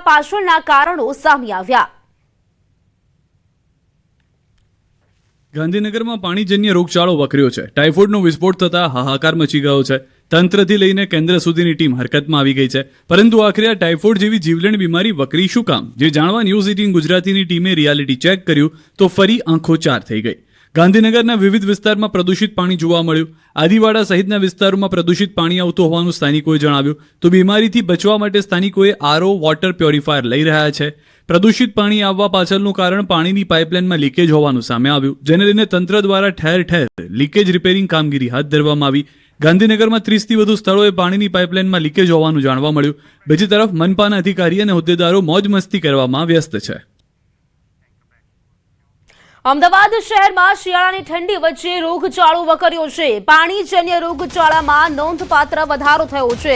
પાછળના કારણો સામે આવ્યા। ગાંધીનગરમાં પાણીજન્ય રોગચાળો વકર્યો છે। ટાઇફોઇડનો વિસ્ફોટ થતા હાહાકાર મચી ગયો છે। તંત્રથી લઈને કેન્દ્ર સુધીની ટીમ હરકતમાં આવી ગઈ છે, પરંતુ આખરે આ ટાઇફોઇડ જેવી જીવલેણ બીમારી વકરી શું કામ, જે જાણવા ન્યૂઝ 18 ગુજરાતીની ટીમે રિયાલિટી ચેક કર્યું તો ફરી આંખો ચાર થઈ ગઈ। ગાંધીનગરના વિવિધ વિસ્તારમાં પ્રદૂષિત પાણી જોવા મળ્યું। આદિવાડા સહિતના વિસ્તારોમાં પ્રદૂષિત પાણી આવતું હોવાનું સ્થાનિકોએ જણાવ્યું, તો બીમારીથી બચવા માટે સ્થાનિકોએ આરઓ વોટર પ્યોરિફાયર લઈ રહ્યા છે। પ્રદૂષિત પાણી આવવા પાછળનું કારણ પાણીની પાઇપલાઇનમાં લીકેજ હોવાનું સામે આવ્યું, જેને લઈને તંત્ર દ્વારા ઠેર ઠેર લીકેજ રિપેરિંગ કામગીરી હાથ ધરવામાં આવી। ગાંધીનગરમાં 30થી વધુ સ્થળોએ પાણીની પાઇપલાઇનમાં લીકેજ હોવાનું જાણવા મળ્યું। બીજી તરફ મનપાના અધિકારી અને હોદ્દેદારો મોજ મસ્તી કરવામાં વ્યસ્ત છે। અમદાવાદ શહેરમાં શિયાળાની ઠંડી વચ્ચે રોગચાળો વકર્યો છે। પાણીજન્ય રોગચાળામાં નોંધપાત્ર વધારો થયો છે।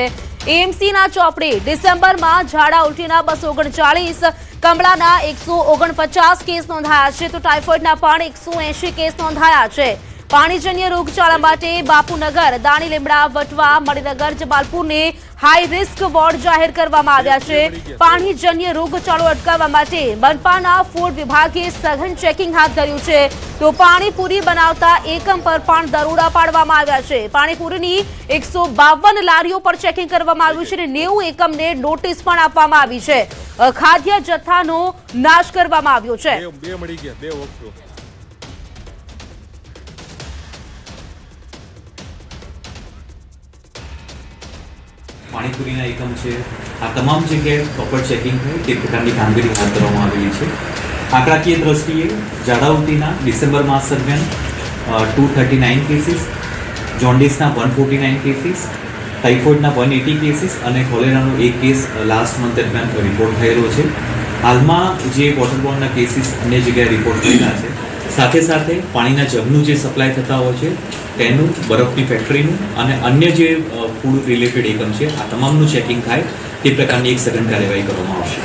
એએમસીના ચોપડે ડિસેમ્બરમાં ઝાડા ઉલટીના 239, કમળાના 149 કેસ નોંધાયા છે, તો ટાઇફોઇડના પણ 180 કેસ નોંધાયા છે। પાણીજન્ય રોગચાળા માટે બાપુનગર, દાણી લીમડા, વટવા, મણિનગર, જમાલપુરને હાઈ રિસ્ક વોર્ડ જાહેર કરવામાં આવ્યા છે। પાણીજન્ય રોગચાળો અટકાવવા માટે મનપાના ફૂડ વિભાગે સઘન ચેકિંગ હાથ ધર્યું છે, તો પાણીપુરી બનાવતા એકમ પર પણ દરોડા પાડવામાં આવ્યા છે। પાણીપુરીની 152 લારીઓ પર ચેકિંગ કરવામાં આવ્યું છે અને 90 એકમને નોટિસ પણ આપવામાં આવી છે। અખાદ્ય જથ્થાનો નાશ કરવામાં આવ્યો છે। પાણીપુરીના એકમ છે, આ તમામ જગ્યાએ પ્રોપર ચેકિંગ થાય તે પ્રકારની કામગીરી હાથ ધરવામાં આવેલી છે। આંકડાકીય દ્રષ્ટિએ ઝાડા ઉલટીના ડિસેમ્બર માસ દરમિયાન 239 કેસીસ, જોન્ડિસના 149 કેસીસ, ટાઇફોઇડના 180 કેસીસ અને કોલેરાનો એક કેસ લાસ્ટ મંથ દરમિયાન રિપોર્ટ થયેલો છે। હાલમાં જે વોટરબોર્નના કેસીસ અન્ય જગ્યાએ રિપોર્ટ થયેલા છે, સાથે સાથે પાણીના જગનું જે સપ્લાય થતા હોય છે તેનું, બરફની ફેક્ટરીનું અને અન્ય જે ફૂડ રિલેટેડ એકમ છે, આ તમામનું ચેકિંગ થાય તે પ્રકારની એક સઘન કાર્યવાહી કરવામાં આવશે।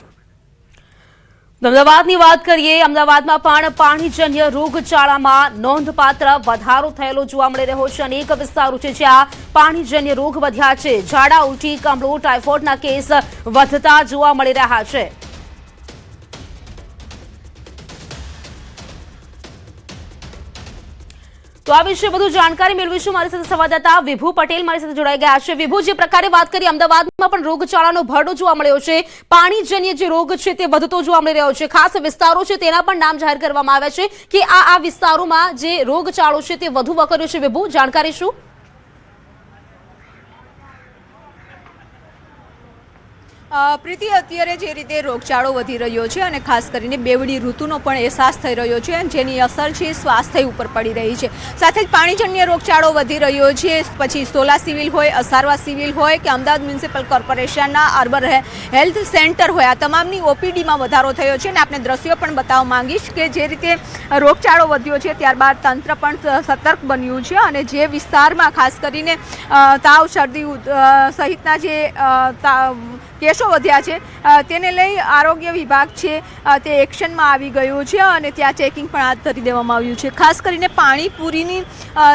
અમદાવાદની વાત કરીએ। અમદાવાદમાં પણ પાણીજન્ય રોગચાળામાં નોંધપાત્ર વધારો થયેલો જોવા મળી રહ્યો છે। અનેક વિસ્તારો છે જ્યાં પાણીજન્ય રોગ વધ્યા છે। ઝાડા ઉલટી, કમળો, ટાઇફોઇડના કેસ વધતા જોવા મળી રહ્યા છે। તો આ વિશે વધુ જાણકારી મેળવીશું। મારી સાથે સંવાદદાતા વિભુ પટેલ મારી સાથે જોડાઈ ગયા છે। વિભુ, જે પ્રકારે વાત કરી, અમદાવાદમાં પણ રોગચાળાનો ભરડો જોવા મળ્યો છે। પાણીજન્ય જે રોગ છે તે વધતો જોવા મળી રહ્યો છે। ખાસ વિસ્તારો છે તેના પણ નામ જાહેર કરવામાં આવ્યા છે કે આ વિસ્તારોમાં જે રોગચાળો છે તે વધુ વકર્યો છે। વિભુ, જાણકારી શું? પ્રીતિ, અત્યારે જે રીતે રોગચાળો વધી રહ્યો છે અને ખાસ કરીને બેવડી ઋતુનો પણ અહેસાસ થઈ રહ્યો છે, જેની અસર છે સ્વાસ્થ્ય ઉપર પડી રહી છે। સાથે જ પાણીજન્ય રોગચાળો વધી રહ્યો છે, પછી સોલા સિવિલ હોય, અસારવા સિવિલ હોય કે અમદાવાદ મ્યુનિસિપલ કોર્પોરેશનના અર્બન હેલ્થ સેન્ટર હોય, આ તમામની ઓપીડીમાં વધારો થયો છે। અને આપણે દ્રશ્યો પણ બતાવવા માંગીશ કે જે રીતે રોગચાળો વધ્યો છે ત્યારબાદ તંત્ર પણ સતર્ક બન્યું છે અને જે વિસ્તારમાં ખાસ કરીને તાવ, શરદી સહિતના જે કેસો વધ્યા છે તેને લઈ આરોગ્ય વિભાગ છે તે એક્શનમાં આવી ગયું છે અને ત્યાં ચેકિંગ પણ હાથ ધરી દેવામાં આવ્યું છે। ખાસ કરીને પાણીપુરીની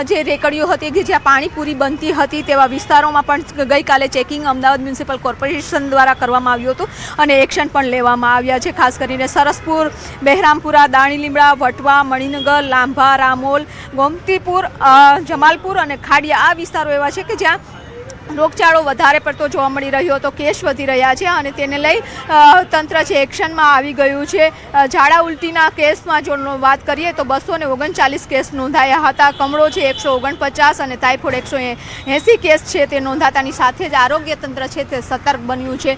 જે રેકડીઓ હતી કે જ્યાં પાણીપુરી બનતી હતી તેવા વિસ્તારોમાં પણ ગઈકાલે ચેકિંગ અમદાવાદ મ્યુનિસિપલ કોર્પોરેશન દ્વારા કરવામાં આવ્યું હતું અને એક્શન પણ લેવામાં આવ્યા છે। ખાસ કરીને સરસપુર, બહેરામપુરા, દાણી લીમડા, વટવા, મણિનગર, લાંભા, રામોલ, ગોમતીપુર, જમાલપુર અને ખાડિયા, આ વિસ્તારો એવા છે કે જ્યાં રોગચાળો વધારે પડતો જોવા મળી રહ્યો હતો, કેસ વધી રહ્યા છે અને તેને લઈ તંત્ર છે એક્શનમાં આવી ગયું છે। ઝાડા ઉલટીના કેસમાં જો વાત કરીએ તો 239 કેસ નોંધાયા હતા, કમળો છે 149 અને ટાઇફોઇડ 180 કેસ છે તે નોંધાતાની સાથે જ આરોગ્ય તંત્ર છે તે સતર્ક બન્યું છે।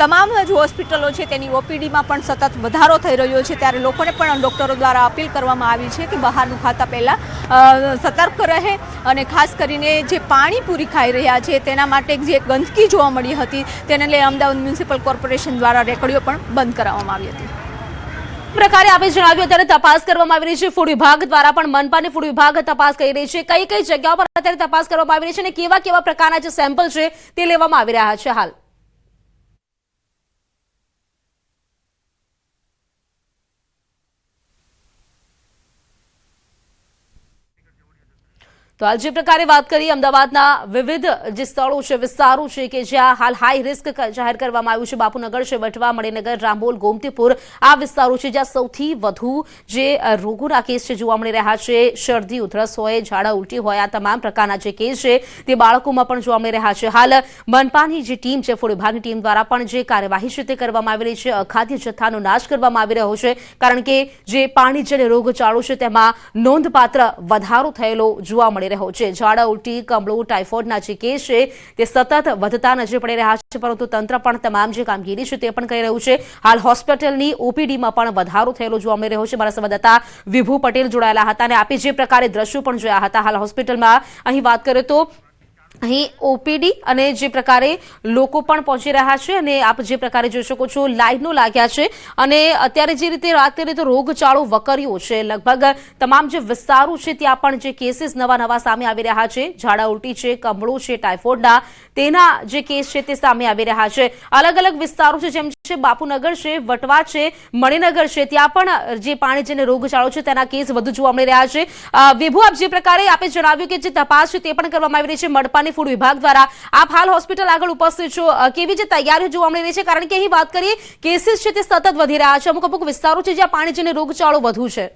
તમામ જ હોસ્પિટલો છે તેની ઓપીડીમાં પણ સતત વધારો થઈ રહ્યો છે, ત્યારે લોકોને પણ ડૉક્ટરો દ્વારા અપીલ કરવામાં આવી છે કે બહારનું ખાતા પહેલાં સતર્ક રહે અને ખાસ કરીને જે પાણીપુરી ખાઈ રહ્યા છે તેના માટે જે ગંદકી જોવા મળી હતી તેને લઈ અમદાવાદ મ્યુનિસિપલ કોર્પોરેશન દ્વારા રેકડીઓ પણ બંધ કરાવવામાં આવી હતી। પ્રકારે આપણે જણાવ્યું, અત્યારે તપાસ કરવામાં આવી રહી છે। ફૂડ વિભાગ દ્વારા પણ મનપાની ફૂડ વિભાગ તપાસ કરી રહી છે। કઈ કઈ જગ્યાઓ પર અત્યારે તપાસ કરવામાં આવી રહી છે અને કેવા કેવા પ્રકારના જે સેમ્પલ છે તે લેવામાં આવી રહ્યા છે હાલ? તો હાલ જે પ્રકારે વાત કરી અમદાવાદના વિવિધ જે સ્થળો છે વિસ્તારો છે કે જ્યાં હાલ હાઈ રિસ્ક જાહેર કરવામાં આવ્યું છે, બાપુનગર છે, વટવા, મણિનગર, રામોલ, ગોમતીપુર આ વિસ્તારો છે જ્યાં સૌથી વધુ જે રોગોના કેસ છે જોવા મળી રહ્યા છે. શરદી, ઉધરસ હોય, ઝાડા ઉલટી હોય, આ તમામ પ્રકારના જે કેસ છે તે બાળકોમાં પણ જોવા મળી રહ્યા છે. હાલ મનપાની જે ટીમ છે, ફૂડ વિભાગની ટીમ દ્વારા પણ જે કાર્યવાહી છે તે કરવામાં આવી રહી છે. અખાદ્ય જથ્થાનો નાશ કરવામાં આવી રહ્યો છે કારણ કે જે પાણીજન્ય રોગચાળો છે તેમાં નોંધપાત્ર વધારો થયેલો જોવા મળી રહ્યો છે. ઝાડા ઉલટી, કમળો, ટાઇફોઇડના જે કેસ છે તે સતત વધતા નજરે પડી રહ્યા છે, પરંતુ તંત્ર પણ તમામ જે કામગીરી છે તે પણ કરી રહ્યું છે. હાલ હોસ્પિટલની ઓપીડીમાં પણ વધારો થયેલો જોવા મળી રહ્યો છે. મારા સંવાદદાતા વિભુ પટેલ જોડાયેલા હતા અને આપે જે પ્રકારે દ્રશ્યો પણ જોયા હતા. હાલ હોસ્પિટલમાં અહીં વાત કરીએ તો અહીં ઓપીડી અને જે પ્રકારે લોકો પણ પહોંચી રહ્યા છે અને આપ જે પ્રકારે જોઈ શકો છો લાઈનો લાગ્યા છે અને અત્યારે જે રીતે વાત કરીએ તો રોગચાળો વકર્યો છે. લગભગ તમામ જે વિસ્તારો છે ત્યાં પણ જે કેસીસ નવા સામે આવી રહ્યા છે. ઝાડા ઉલટી છે, કમળો છે, ટાઇફોઇડના તેના જે કેસ છે તે સામે આવી રહ્યા છે. અલગ અલગ વિસ્તારો છે જેમ છે બાપુનગર છે, વટવા છે, મણિનગર છે, ત્યાં પણ જે પાણીજન્ય રોગચાળો છે તેના કેસ વધુ જોવા મળી રહ્યા છે. વિભુ, આપ જે પ્રકારે આપે જણાવ્યું કે જે તપાસ છે તે પણ કરવામાં આવી રહી છે મનપાની ફૂડ વિભાગ દ્વારા, આપ હાલ હોસ્પિટલ આગળ ઉપસ્થિત છો, કેવી જે તૈયારીઓ જોવા મળી રહી છે? કારણ કે અહીં વાત કરીએ કેસીસ છે તે સતત વધી રહ્યા છે. અમુક વિસ્તારો છે જ્યાં પાણીજન્ય રોગચાળો વધુ છે.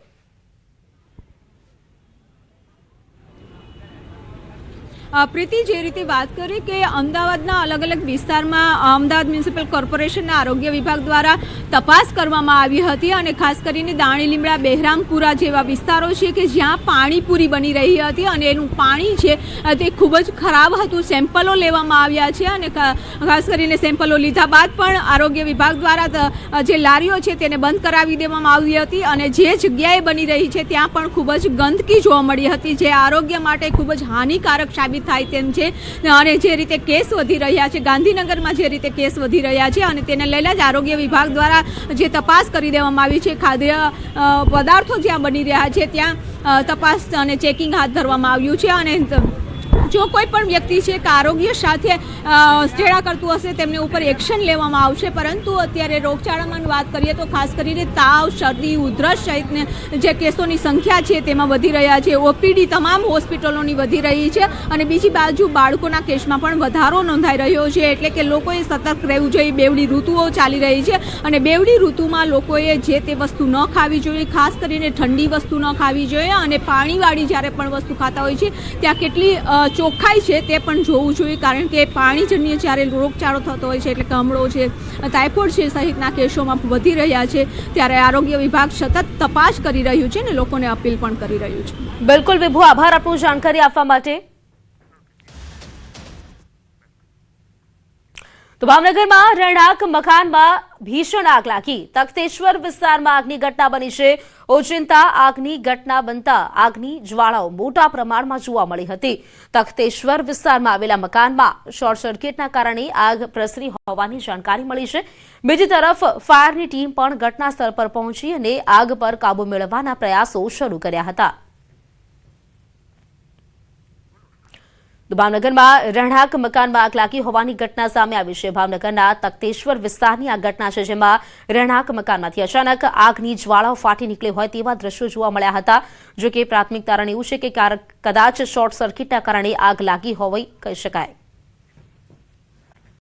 પ્રીતિ, જે રીતે વાત કરી કે અમદાવાદના અલગ અલગ વિસ્તારમાં અમદાવાદ મ્યુનિસિપલ કોર્પોરેશનના આરોગ્ય વિભાગ દ્વારા તપાસ કરવામાં આવી હતી અને ખાસ કરીને દાણી લીમડા, બહેરામપુરા જેવા વિસ્તારો છે કે જ્યાં પાણીપુરી બની રહી હતી અને એનું પાણી છે તે ખૂબ જ ખરાબ હતું. સેમ્પલો લેવામાં આવ્યા છે અને ખાસ કરીને સેમ્પલો લીધા બાદ પણ આરોગ્ય વિભાગ દ્વારા જે લારીઓ છે તેને બંધ કરાવી દેવામાં આવી હતી અને જે જગ્યાએ બની રહી છે ત્યાં પણ ખૂબ જ ગંદકી જોવા મળી હતી, જે આરોગ્ય માટે ખૂબ જ હાનિકારક સાબિત થાય તેમ છે. અને જે રીતે કેસ વધી રહ્યા છે, ગાંધીનગરમાં જે રીતે કેસ વધી રહ્યા છે અને તેને લઈને જ આરોગ્ય વિભાગ દ્વારા જે તપાસ કરી દેવામાં આવી છે. ખાદ્ય પદાર્થો જ્યાં બની રહ્યા છે ત્યાં તપાસ અને ચેકિંગ હાથ ધરવામાં આવ્યું છે અને જો કોઈ પણ વ્યક્તિ છે કે આરોગ્ય સાથે ચેડા કરતું હશે તેમને ઉપર એક્શન લેવામાં આવશે. પરંતુ અત્યારે રોગચાળામાં વાત કરીએ તો ખાસ કરીને તાવ, શરદી, ઉધરસ સહિતને જે કેસોની સંખ્યા છે તેમાં વધી રહ્યા છે. ઓપીડી તમામ હોસ્પિટલોની વધી રહી છે અને બીજી બાજુ બાળકોના કેસમાં પણ વધારો નોંધાઈ રહ્યો છે. એટલે કે લોકોએ સતર્ક રહેવું જોઈએ. બેવડી ઋતુઓ ચાલી રહી છે અને બેવડી ઋતુમાં લોકોએ જે તે વસ્તુ ન ખાવી જોઈએ, ખાસ કરીને ઠંડી વસ્તુ ન ખાવી જોઈએ અને પાણીવાળી જ્યારે પણ વસ્તુ ખાતા હોય છે ત્યાં કેટલી ચોખ્ખાઈ છે તે પણ જોવું જોઈએ. કારણ કે પાણીજન્ય જ્યારે રોગચાળો થતો હોય છે એટલે કમળો છે, ટાઇફોઇડ છે સહિતના કેસોમાં વધી રહ્યા છે ત્યારે આરોગ્ય વિભાગ સતત તપાસ કરી રહ્યું છે અને લોકોને અપીલ પણ કરી રહ્યું છે. બિલકુલ વિભુ, આભાર આપનું જાણકારી આપવા માટે. તો ભાવનગરમાં રહેણાંક મકાનમાં ભીષણ આગ લાગી. તખતેશ્વર વિસ્તારમાં આગની ઘટના બની છે. ઓચિંતા આગની ઘટના બનતા આગની જ્વાળાઓ મોટા પ્રમાણમાં જોવા મળી હતી. તખતેશ્વર વિસ્તારમાં આવેલા મકાનમાં શોર્ટ સર્કિટના કારણે આગ પ્રસરી હોવાની જાણકારી મળી છે. બીજી તરફ ફાયરની ટીમ પણ ઘટના સ્થળ પર પહોંચી અને આગ પર કાબુ મેળવવાના પ્રયાસો શરૂ કર્યા હતા. ભાવનગરમાં રહેણાંક મકાનમાં આગ લાગી હોવાની ઘટના સામે આવી છે. ભાવનગરના તખતેશ્વર વિસ્તારની આ ઘટના છે જેમાં રહેણાંક મકાનમાંથી અચાનક આગની જ્વાળાઓ ફાટી નીકળી હોય તેવા દ્રશ્યો જોવા મળ્યા હતા. જો કે પ્રાથમિક તારણ એવું છે કે કદાચ શોર્ટ સર્કિટના કારણે આગ લાગી હોવી કહી શકાય.